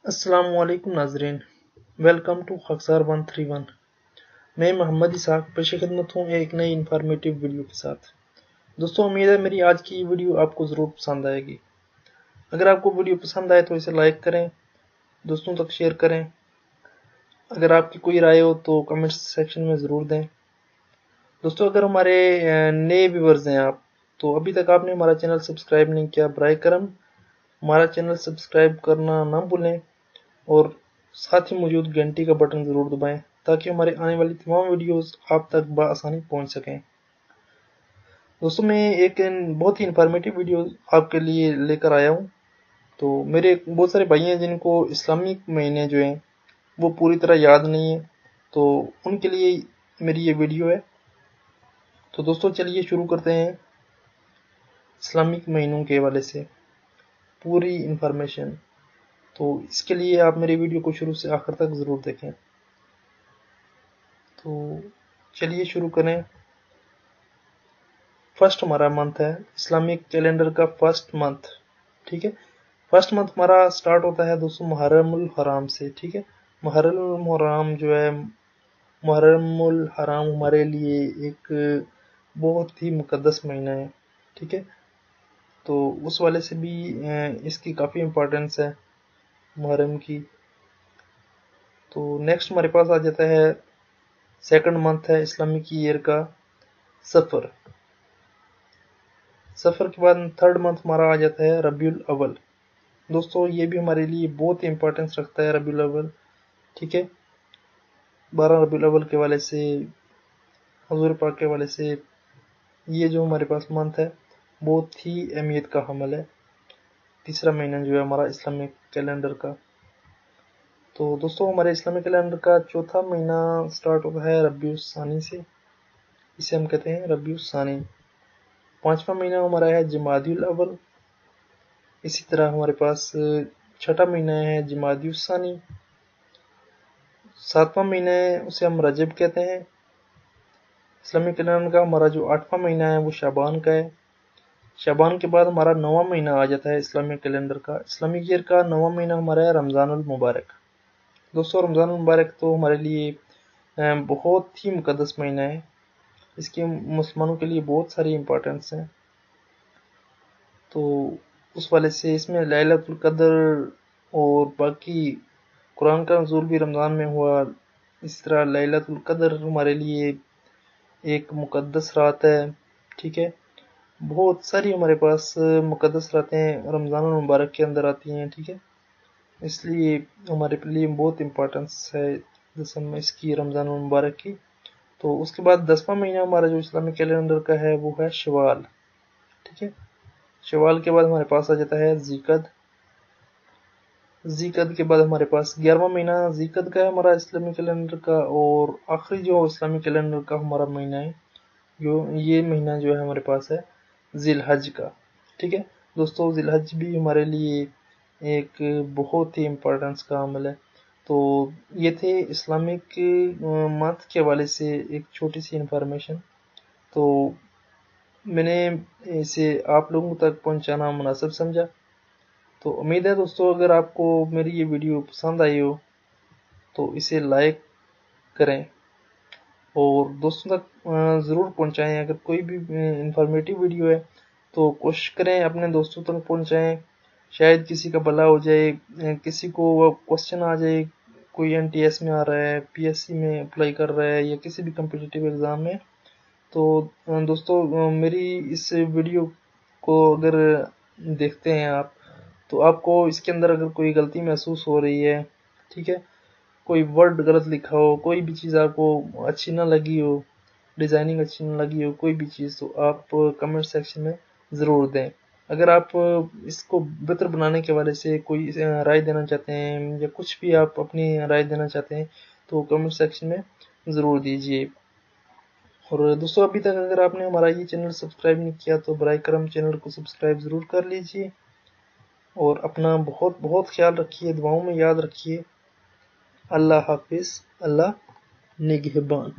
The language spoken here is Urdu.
السلام علیکم ناظرین، ویلکم ٹو خاکسار 131۔ میں محمد اسحاق پیش خدمت ہوں ایک نئی انفارمیٹیو ویڈیو کے ساتھ۔ دوستوں، امید ہے میری آج کی ویڈیو آپ کو ضرور پسند آئے گی۔ اگر آپ کو ویڈیو پسند آئے تو اسے لائک کریں، دوستوں تک شیئر کریں۔ اگر آپ کی کوئی رائے ہو تو کمنٹ سیکشن میں ضرور دیں۔ دوستوں، اگر ہمارے نئے ویورز ہیں آپ، تو ابھی تک آپ نے ہمارا چینل سبسکرائب نہیں کیا، برائے کرم ہمارا چینل سبسکرائب کرنا نہ بھولیں اور ساتھ ہی موجود گھنٹی کا بٹن ضرور دبائیں تاکہ ہمارے آنے والی تمام ویڈیوز آپ تک بآسانی پہنچ سکیں۔ دوستوں، میں ایک بہت ہی انفارمیٹیو ویڈیو آپ کے لیے لے کر آیا ہوں۔ تو میرے بہت سارے بھائی ہیں جن کو اسلامک مہینے جو ہیں وہ پوری طرح یاد نہیں ہیں، تو ان کے لیے میری یہ ویڈیو ہے۔ تو دوستوں، چلیے شروع کرتے ہیں اسلامک مہینوں کے حوالے سے پوری انفارمیشن۔ تو اس کے لیے آپ میری ویڈیو کو شروع سے آخر تک ضرور دیکھیں۔ تو چلیے شروع کریں۔ فرسٹ ہمارا منتھ ہے اسلامک کیلنڈر کا فرسٹ منتھ، ٹھیک ہے۔ فرسٹ منتھ ہمارا سٹارٹ ہوتا ہے دوستوں محرم الحرام سے، ٹھیک ہے۔ محرم الحرام جو ہے، محرم الحرام ہمارے لیے ایک بہت ہی مقدس مہینہ ہے، ٹھیک ہے۔ تو اس والے سے بھی اس کی کافی امپورٹنس ہے محرم کی۔ تو نیکسٹ ہمارے پاس آ جاتا ہے سیکنڈ منتھ ہے اسلامک ایئر کا سفر۔ سفر کے بعد تھرڈ منتھ ہمارا آ جاتا ہے ربیع الاول۔ دوستو، یہ بھی ہمارے لیے بہت امپورٹنس رکھتا ہے ربیع الاول، ٹھیک ہے۔ 12 ربیع الاول کے والے سے، حضور پاک کے والے سے، یہ جو ہمارے پاس منتھ ہے بہت ہی اہمیت کا حامل ہے۔ تیسرا مہینہ جو ہے ہمارا اسلامک کیلنڈر کا۔ تو دوستو، ہمارے اسلامک کیلنڈر کا چوتھا مہینہ سٹارٹ ہوتا ہے ربیع الثانی سے، اسے ہم کہتے ہیں ربیع الثانی۔ پانچواں مہینہ ہمارا ہے جمادی الاول۔ اسی طرح ہمارے پاس چھٹا مہینہ ہے جمادی الثانی۔ ساتواں مہینہ ہے اسے ہم رجب کہتے ہیں۔ اسلامی کیلنڈر کا ہمارا جو آٹھواں مہینہ ہے وہ شعبان کا ہے۔ شعبان کے بعد ہمارا نواں مہینہ آ جاتا ہے اسلامی کیلنڈر کا، اسلامی ایئر کا نواں مہینہ ہمارا ہے رمضان المبارک۔ دوستو، رمضان المبارک تو ہمارے لیے بہت ہی مقدس مہینہ ہے، اس کی مسلمانوں کے لیے بہت ساری امپورٹنس ہیں۔ تو اس والے سے اس میں لیلۃ القدر اور باقی قرآن کا نزول بھی رمضان میں ہوا۔ اس طرح لیلۃ القدر ہمارے لیے ایک مقدس رات ہے، ٹھیک ہے۔ بہت ساری ہمارے پاس مقدس راتیں رمضان المبارک کے اندر آتی ہیں، ٹھیک ہے۔ اس لیے ہمارے لیے بہت امپورٹنس ہے اس کی رمضان المبارک کی۔ تو اس کے بعد 10واں مہینہ ہمارا جو اسلامی کیلنڈر کا ہے وہ ہے شوال، ٹھیک ہے۔ شوال کے بعد ہمارے پاس آ جاتا ہے ذیقعد۔ ذیقعد کے بعد ہمارے پاس 11واں مہینہ ذیقعد کا ہے ہمارا اسلامی کیلنڈر کا، اور آخری جو اسلامی کیلنڈر کا ہمارا مہینہ ہے یہ مہینہ جو ہے ہمارے پاس ہے ذی الحج کا، ٹھیک ہے۔ دوستو، ذی الحج بھی ہمارے لیے ایک بہت ہی امپورٹنس کا عمل ہے۔ تو یہ تھے اسلامک منتھ کے حوالے سے ایک چھوٹی سی انفارمیشن۔ تو میں نے اسے آپ لوگوں تک پہنچانا مناسب سمجھا۔ تو امید ہے دوستو، اگر آپ کو میری یہ ویڈیو پسند آئی ہو تو اسے لائک کریں اور دوستوں تک ضرور پہنچائیں۔ اگر کوئی بھی انفارمیٹیو ویڈیو ہے تو کوشش کریں اپنے دوستوں تک پہنچائیں، شاید کسی کا بھلا ہو جائے، کسی کو کوسچن آ جائے، کوئی NTS میں آ رہا ہے، PSC میں اپلائی کر رہا ہے یا کسی بھی کمپٹیٹیو ایگزام میں۔ تو دوستو، میری اس ویڈیو کو اگر دیکھتے ہیں آپ تو آپ کو اس کے اندر اگر کوئی غلطی محسوس ہو رہی ہے، ٹھیک ہے، کوئی ورڈ غلط لکھا ہو، کوئی بھی چیز آپ کو اچھی نہ لگی ہو، ڈیزائننگ اچھی نہ لگی ہو، کوئی بھی چیز، تو آپ کمنٹ سیکشن میں ضرور دیں۔ اگر آپ اس کو بہتر بنانے کے حوالے سے کوئی رائے دینا چاہتے ہیں یا کچھ بھی آپ اپنی رائے دینا چاہتے ہیں تو کمنٹ سیکشن میں ضرور دیجیے۔ اور دوستو، ابھی تک اگر آپ نے ہمارا یہ چینل سبسکرائب نہیں کیا تو برائے کرم چینل کو سبسکرائب ضرور کر لیجیے، اور اپنا بہت بہت خیال رکھیے، دعاؤں میں یاد رکھیے۔ اللہ حافظ، اللہ نگہبان۔